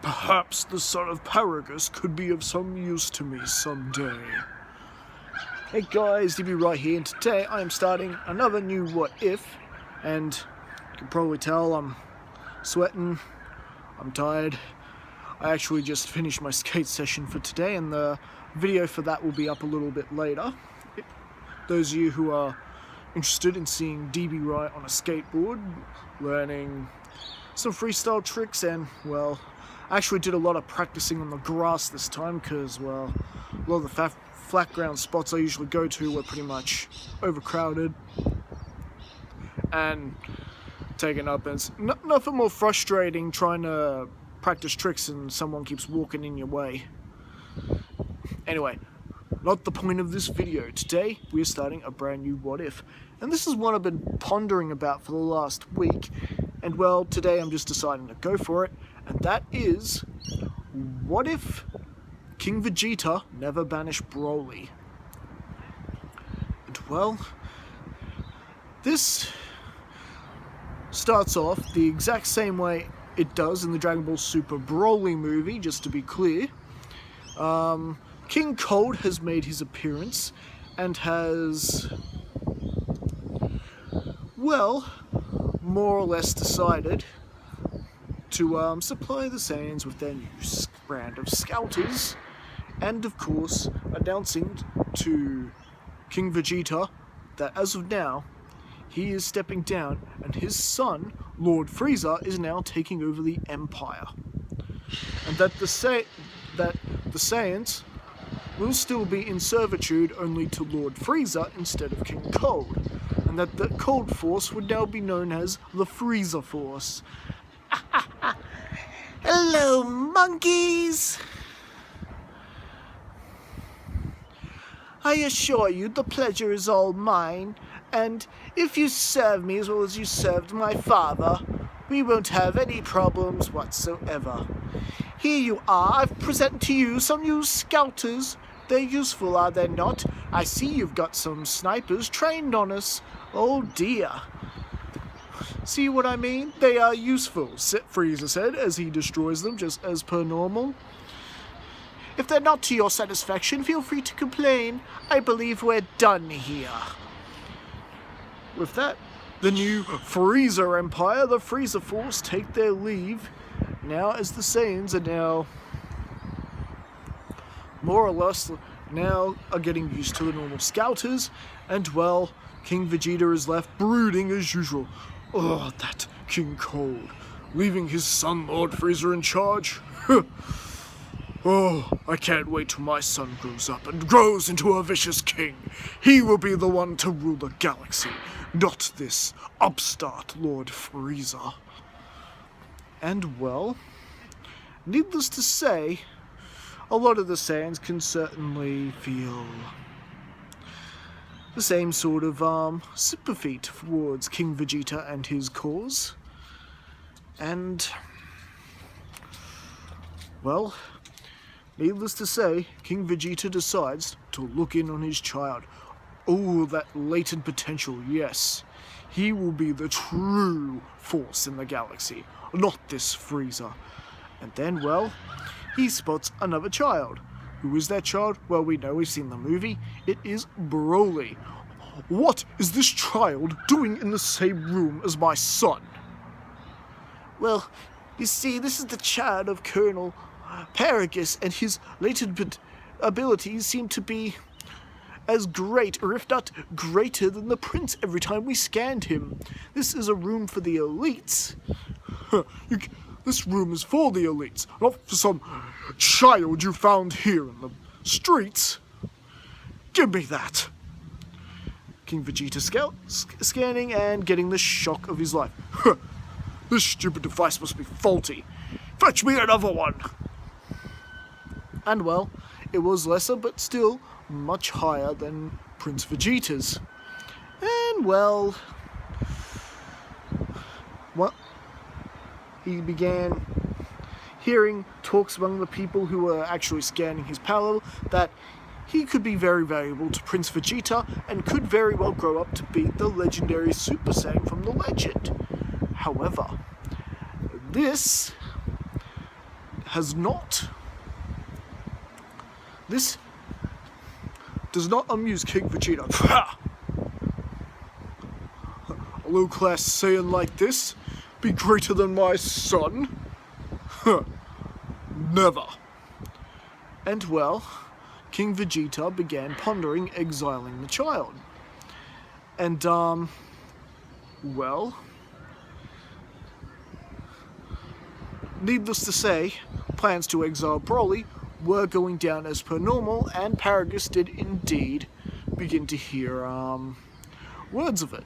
Perhaps the son of Paragus could be of some use to me someday. Hey guys, DB right here, and today I am starting another new What If, and you can probably tell I'm sweating, I'm tired. I actually just finished my skate session for today, and the video for that will be up a little bit later. Those of you who are interested in seeing DB Right on a skateboard, learning some freestyle tricks, and, well, I actually did a lot of practicing on the grass this time because, well, a lot of the flat ground spots I usually go to were pretty much overcrowded and taken up. And it's nothing more frustrating trying to practice tricks and someone keeps walking in your way. Anyway, not the point of this video. Today we are starting a brand new What If, and this is one I've been pondering about for the last week, and well, today I'm just deciding to go for it, and that is, what if King Vegeta never banished Broly? And well, this starts off the exact same way it does in the DragonBall Super Broly movie, just to be clear. King Cold has made his appearance and has, well, more or less decided to supply the Saiyans with their new brand of scouters, and of course announcing to King Vegeta that as of now he is stepping down and his son, Lord Frieza, is now taking over the Empire, and that the Saiyans will still be in servitude only to Lord Frieza instead of King Cold, and that the Cold Force would now be known as the Frieza Force. Hello, monkeys! I assure you the pleasure is all mine, and if you serve me as well as you served my father, we won't have any problems whatsoever. Here you are. I've presented to you some new scouters. They're useful, are they not? I see you've got some snipers trained on us. Oh dear. See what I mean? They are useful, Frieza said as he destroys them, just as per normal. If they're not to your satisfaction, feel free to complain. I believe we're done here. With that, the new Frieza Empire, the Frieza Force, take their leave. Now, as the Saiyans are now more or less are getting used to the normal scouters, and well, King Vegeta is left brooding as usual. Oh, that King Cold, leaving his son Lord Frieza in charge. Oh, I can't wait till my son grows up and grows into a vicious king. He will be the one to rule the galaxy, not this upstart Lord Frieza. And well, needless to say, a lot of the Saiyans can certainly feel the same sort of sympathy towards King Vegeta and his cause. And, well, needless to say, King Vegeta decides to look in on his child. Oh, that latent potential, yes. He will be the true force in the galaxy, not this Frieza. And then, well, he spots another child. Who is that child? Well, we know, we've seen the movie. It is Broly. What is this child doing in the same room as my son? Well, you see, this is the child of Colonel Paragus, and his latent abilities seem to be as great, or if not greater, than the prince every time we scanned him. This is a room for the elites. This room is for the elites, not for some child you found here in the streets. Give me that. King Vegeta scanning and getting the shock of his life. This stupid device must be faulty. Fetch me another one. And well, it was lesser, but still much higher than Prince Vegeta's. And well, he began hearing talks among the people who were actually scanning his power that he could be very valuable to Prince Vegeta and could very well grow up to be the legendary Super Saiyan from the legend. However, this has not. This does not amuse King Vegeta. A low-class Saiyan like this be greater than my son? Never. And well, King Vegeta began pondering exiling the child. And, well, needless to say, plans to exile Broly were going down as per normal, and Paragus did indeed begin to hear, words of it.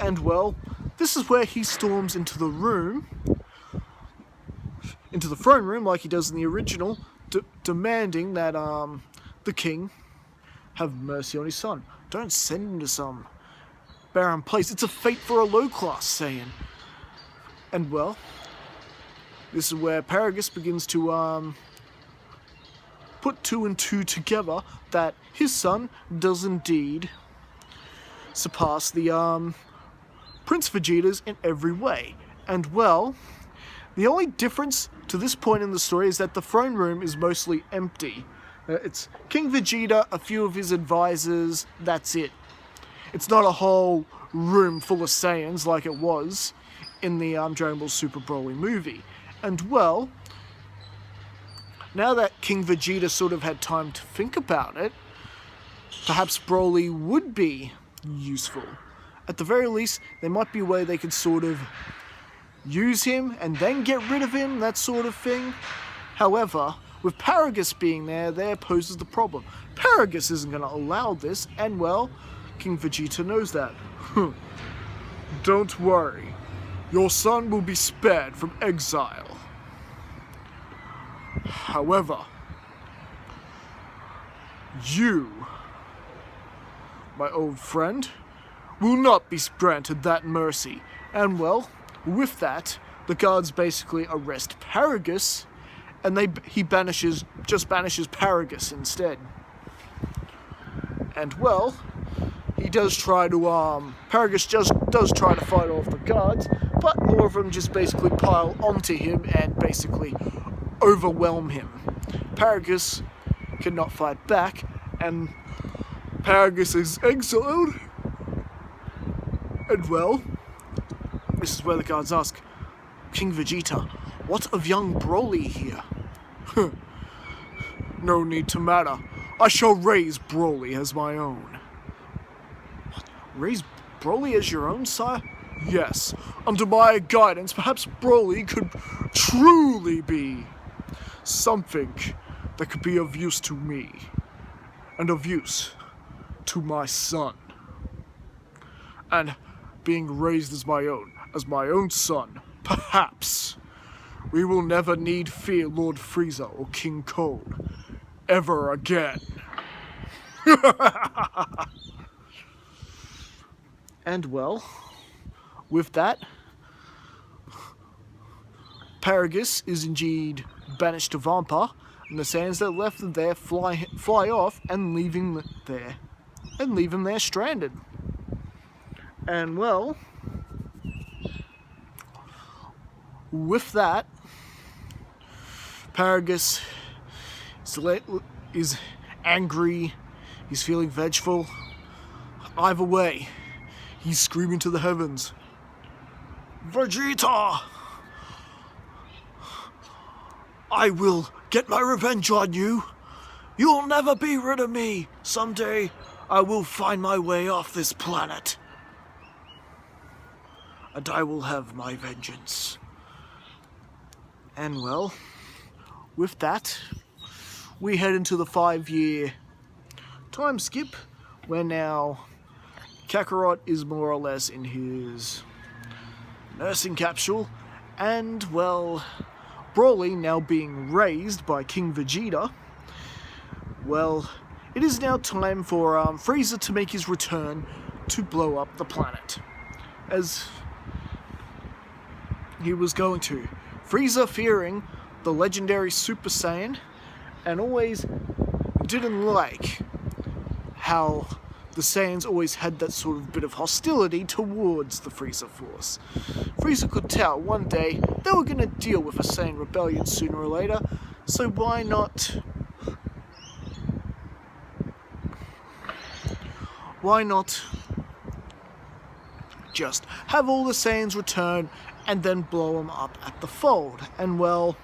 And well, this is where he storms into the room, into the throne room like he does in the original, demanding that, the king have mercy on his son. Don't send him to some barren place. It's a fate for a low-class Saiyan. And well, this is where Paragus begins to, put 2 and 2 together that his son does indeed surpass the, Prince Vegeta's in every way. And well, the only difference to this point in the story is that the throne room is mostly empty. It's King Vegeta, a few of his advisors, that's it. It's not a whole room full of Saiyans like it was in the Dragon Ball Super Broly movie. And well, now that King Vegeta sort of had time to think about it, perhaps Broly would be useful. At the very least, there might be a way they could sort of use him and then get rid of him, that sort of thing. However, with Paragus being there poses the problem. Paragus isn't going to allow this, and well, King Vegeta knows that. Don't worry, your son will be spared from exile. However, you, my old friend, will not be granted that mercy. And well, with that, the guards basically arrest Paragus, and he banishes Paragus instead. And well, he does try to, Paragus just does try to fight off the guards, but more of them just basically pile onto him and basically overwhelm him. Paragus cannot fight back, and Paragus is exiled. And well, this is where the guards ask, King Vegeta, what of young Broly here? No need to matter. I shall raise Broly as my own. What? Raise Broly as your own, sire? Yes. Under my guidance, perhaps Broly could truly be something that could be of use to me, and of use to my son. And being raised as my own son, perhaps we will never need fear Lord Frieza or King Cold ever again. And well, with that, Paragus is indeed banished to Vaumpa, and the Saiyans that left them there fly off and leave him there stranded. And well, with that, Paragus is angry, he's feeling vengeful. Either way, he's screaming to the heavens, Vegeta! I will get my revenge on you. You'll never be rid of me. Someday, I will find my way off this planet. And I will have my vengeance. And well, with that, we head into the 5-year time skip, where now Kakarot is more or less in his nursing capsule, and well, Broly now being raised by King Vegeta. Well, it is now time for Frieza to make his return to blow up the planet, as he was going to. Frieza, fearing the legendary Super Saiyan, and always didn't like how the Saiyans always had that sort of bit of hostility towards the Frieza Force. Frieza could tell one day they were going to deal with a Saiyan rebellion sooner or later, so why not just have all the Saiyans return and then blow them up at the fold? And well,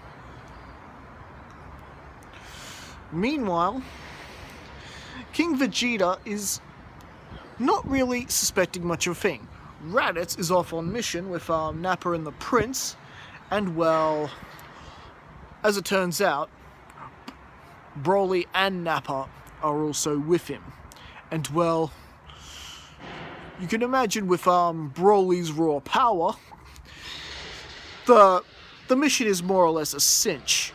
meanwhile, King Vegeta is not really suspecting much of a thing. Raditz is off on mission with Nappa and the Prince, and well, as it turns out, Broly and Nappa are also with him. And well, you can imagine with Broly's raw power, the mission is more or less a cinch.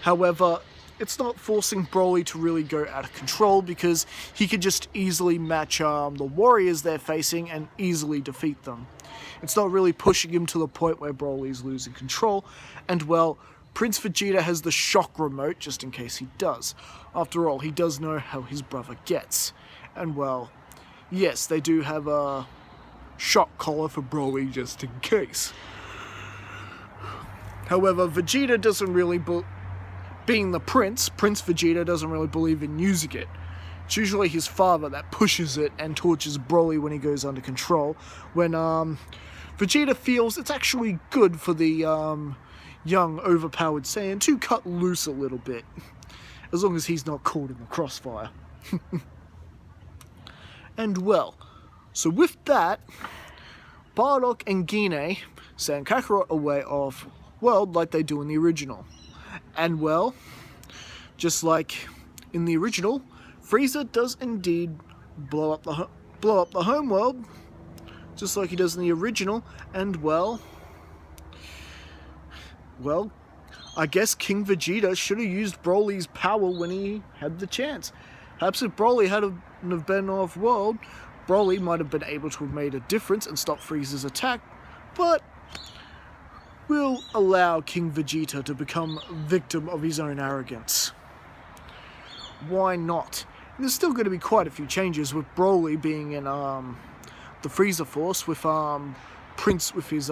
However, it's not forcing Broly to really go out of control, because he can just easily match the warriors they're facing and easily defeat them. It's not really pushing him to the point where Broly's losing control, and well, Prince Vegeta has the shock remote just in case he does. After all, he does know how his brother gets. And well, yes, they do have a shock collar for Broly just in case. However, Vegeta doesn't really being the Prince Vegeta doesn't really believe in using it. It's usually his father that pushes it and tortures Broly when he goes under control, when Vegeta feels it's actually good for the young, overpowered Saiyan to cut loose a little bit, as long as he's not caught in the crossfire. And well, so with that, Bardock and Gine send Kakarot away off-world like they do in the original. And well, just like in the original, Frieza does indeed blow up the homeworld, just like he does in the original. And well, I guess King Vegeta should have used Broly's power when he had the chance. Perhaps if Broly hadn't have been off-world, Broly might have been able to have made a difference and stopped Frieza's attack, but we'll allow King Vegeta to become victim of his own arrogance. Why not? And there's still going to be quite a few changes, with Broly being in the Frieza Force, with Prince with his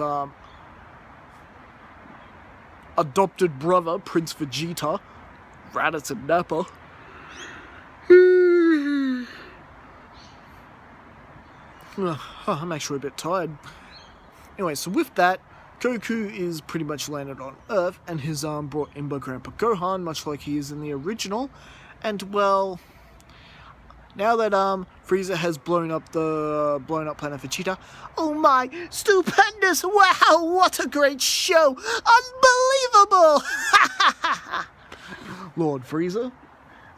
adopted brother, Prince Vegeta, Raditz and Nappa. I'm actually a bit tired. Anyway, so with that, Goku is pretty much landed on Earth, and his brought in by Grandpa Gohan, much like he is in the original. And well, now that Frieza has blown up Planet Vegeta, oh my, stupendous! Wow, what a great show! Unbelievable! Lord Frieza,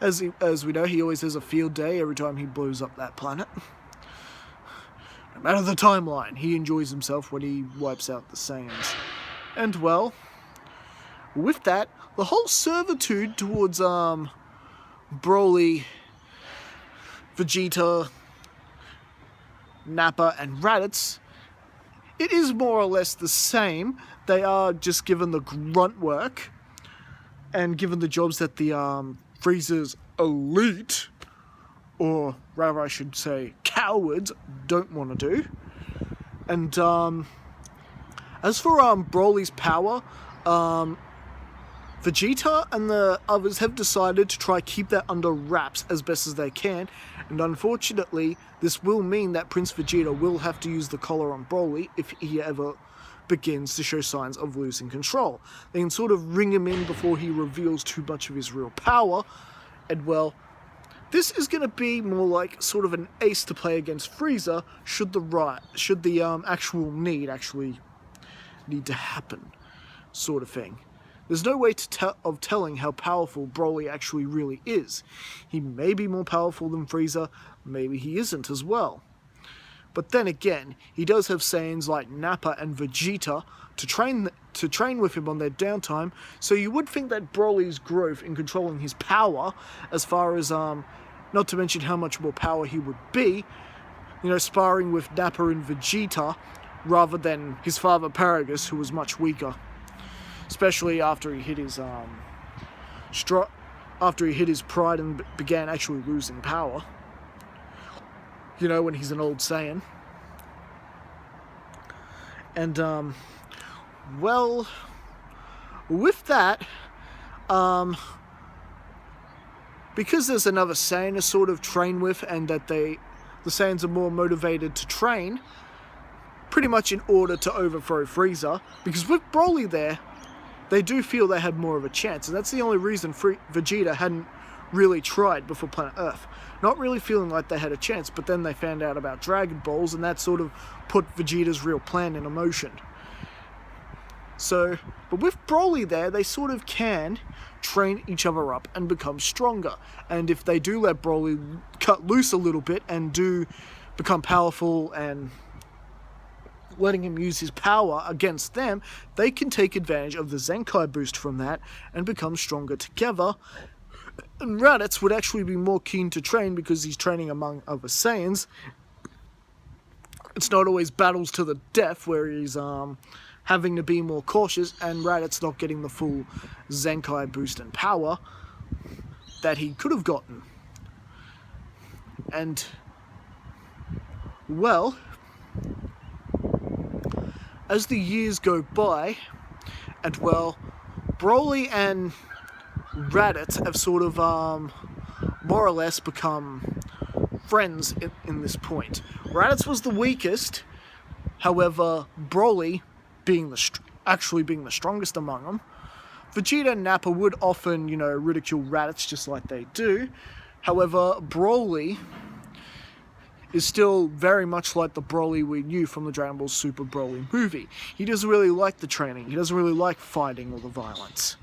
as we know, he always has a field day every time he blows up that planet. No matter the timeline, he enjoys himself when he wipes out the Saiyans. And well, with that, the whole servitude towards Broly, Vegeta, Nappa, and Raditz, it is more or less the same. They are just given the grunt work and given the jobs that the Frieza's elite, or rather I should say cowards, don't want to do. And as for Broly's power, Vegeta and the others have decided to try keep that under wraps as best as they can, and unfortunately this will mean that Prince Vegeta will have to use the collar on Broly if he ever begins to show signs of losing control. They can sort of ring him in before he reveals too much of his real power, and well, this is going to be more like sort of an ace to play against Frieza should the actual need to happen, sort of thing. There's no way of telling how powerful Broly actually really is. He may be more powerful than Frieza, maybe he isn't as well. But then again, he does have Saiyans like Nappa and Vegeta to train with him on their downtime, so you would think that Broly's growth in controlling his power, as far as not to mention how much more power he would be, sparring with Nappa and Vegeta, rather than his father Paragus, who was much weaker. Especially after he hit his pride and began actually losing power. you know, when he's an old Saiyan. And, well, with that, because there's another Saiyan to sort of train with, and that the Saiyans are more motivated to train, pretty much in order to overthrow Frieza, because with Broly there, they do feel they had more of a chance, and that's the only reason Vegeta hadn't really tried before Planet Earth. Not really feeling like they had a chance, but then they found out about Dragon Balls, and that sort of put Vegeta's real plan in motion. So, but with Broly there, they sort of can train each other up and become stronger. And if they do let Broly cut loose a little bit and do become powerful and letting him use his power against them, they can take advantage of the Zenkai boost from that and become stronger together. And Raditz would actually be more keen to train because he's training among other Saiyans. It's not always battles to the death where he's having to be more cautious, and Raditz not getting the full Zenkai boost and power that he could have gotten. And, well, as the years go by, and, well, Broly and Raditz have sort of more or less become friends in this point. Raditz was the weakest, however, Broly being actually being the strongest among them. Vegeta and Nappa would often, you know, ridicule Raditz just like they do. However, Broly is still very much like the Broly we knew from the Dragon Ball Super Broly movie. He doesn't really like the training. He doesn't really like fighting or the violence.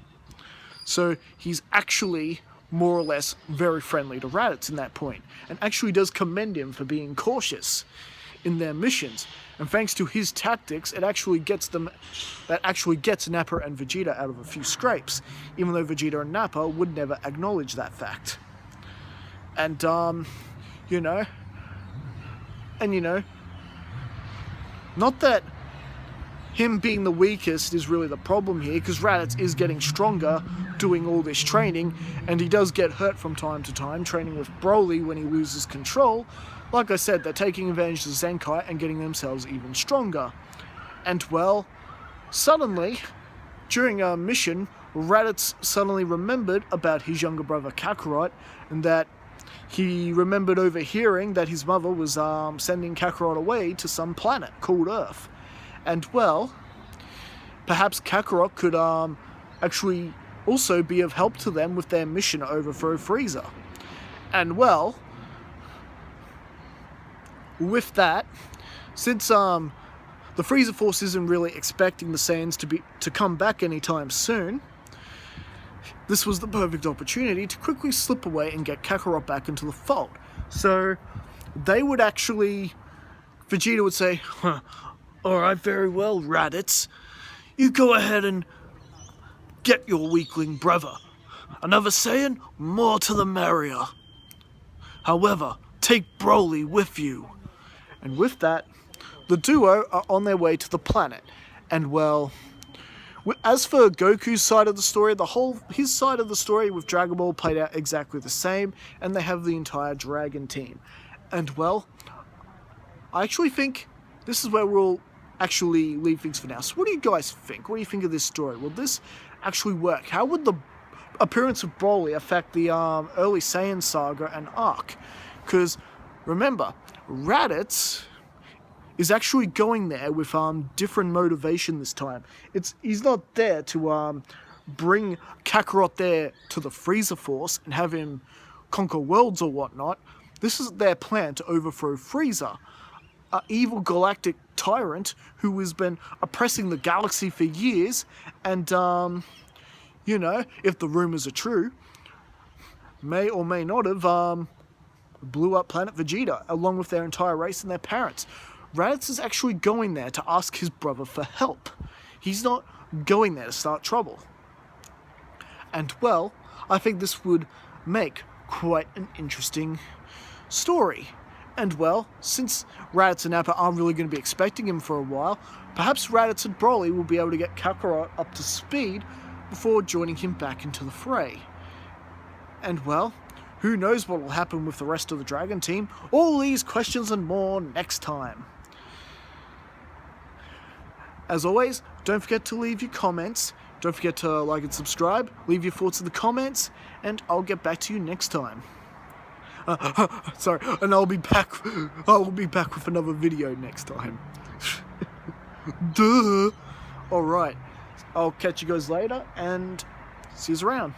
So he's actually more or less very friendly to Raditz in that point, and actually does commend him for being cautious in their missions. And thanks to his tactics, it actually gets Nappa and Vegeta out of a few scrapes, even though Vegeta and Nappa would never acknowledge that fact. And, you know, not that him being the weakest is really the problem here, because Raditz is getting stronger doing all this training, and he does get hurt from time to time training with Broly when he loses control. Like I said, they're taking advantage of Zenkai and getting themselves even stronger. And, well, suddenly, during a mission, Raditz suddenly remembered about his younger brother Kakarot, and that he remembered overhearing that his mother was sending Kakarot away to some planet called Earth. And, well, perhaps Kakarot could actually also be of help to them with their mission to overthrow Frieza. And, well, with that, since the Frieza Force isn't really expecting the Saiyans to come back anytime soon, this was the perfect opportunity to quickly slip away and get Kakarot back into the fold. So they would actually, Vegeta would say, "Alright, very well, Raditz. You go ahead and get your weakling brother. Another Saiyan, more to the merrier. However, take Broly with you." And with that, the duo are on their way to the planet. And, well, as for Goku's side of the story, his side of the story with Dragon Ball played out exactly the same, and they have the entire Dragon team. And, well, I actually think this is where we'll actually leave things for now. So what do you guys think? What do you think of this story? Will this actually work? How would the appearance of Broly affect the early Saiyan saga and arc? Because, remember, Raditz is actually going there with different motivation this time. He's not there to bring Kakarot there to the Frieza Force and have him conquer worlds or whatnot. This is their plan to overthrow Frieza, an evil galactic tyrant who has been oppressing the galaxy for years, and, you know, if the rumors are true, may or may not have blew up Planet Vegeta, along with their entire race and their parents. Raditz is actually going there to ask his brother for help. He's not going there to start trouble. And, well, I think this would make quite an interesting story. And, well, since Raditz and Nappa aren't really going to be expecting him for a while, perhaps Raditz and Broly will be able to get Kakarot up to speed before joining him back into the fray. And, well, Who knows what will happen with the rest of the Dragon team? All these questions and more next time. As always, don't forget to leave your comments. Don't forget to like and subscribe. Leave your thoughts in the comments, and I'll get back to you next time. Sorry, and I'll be back with another video next time. Duh. Alright, I'll catch you guys later, and see you around.